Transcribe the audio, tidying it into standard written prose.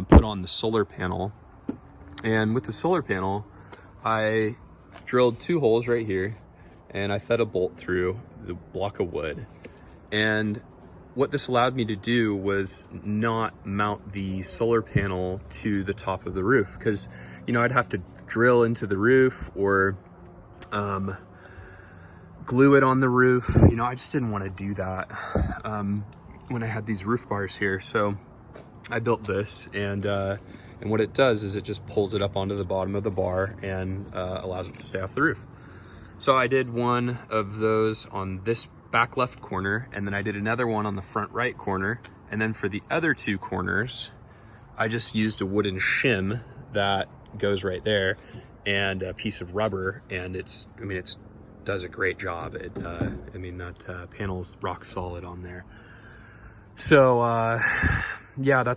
put on the solar panel. And with the solar panel, I drilled 2 holes right here, and I fed a bolt through the block of wood. And what this allowed me to do was not mount the solar panel to the top of the roof, because, you know, I'd have to drill into the roof or glue it on the roof. You know, I just didn't want to do that when I had these roof bars here. So I built this, and what it does is it just pulls it up onto the bottom of the bar and allows it to stay off the roof. So I did one of those on this back left corner, and then I did another one on the front right corner. And then for the other 2 corners, I just used a wooden shim that goes right there and a piece of rubber, and it does a great job. That panel's rock solid on there. So yeah, that's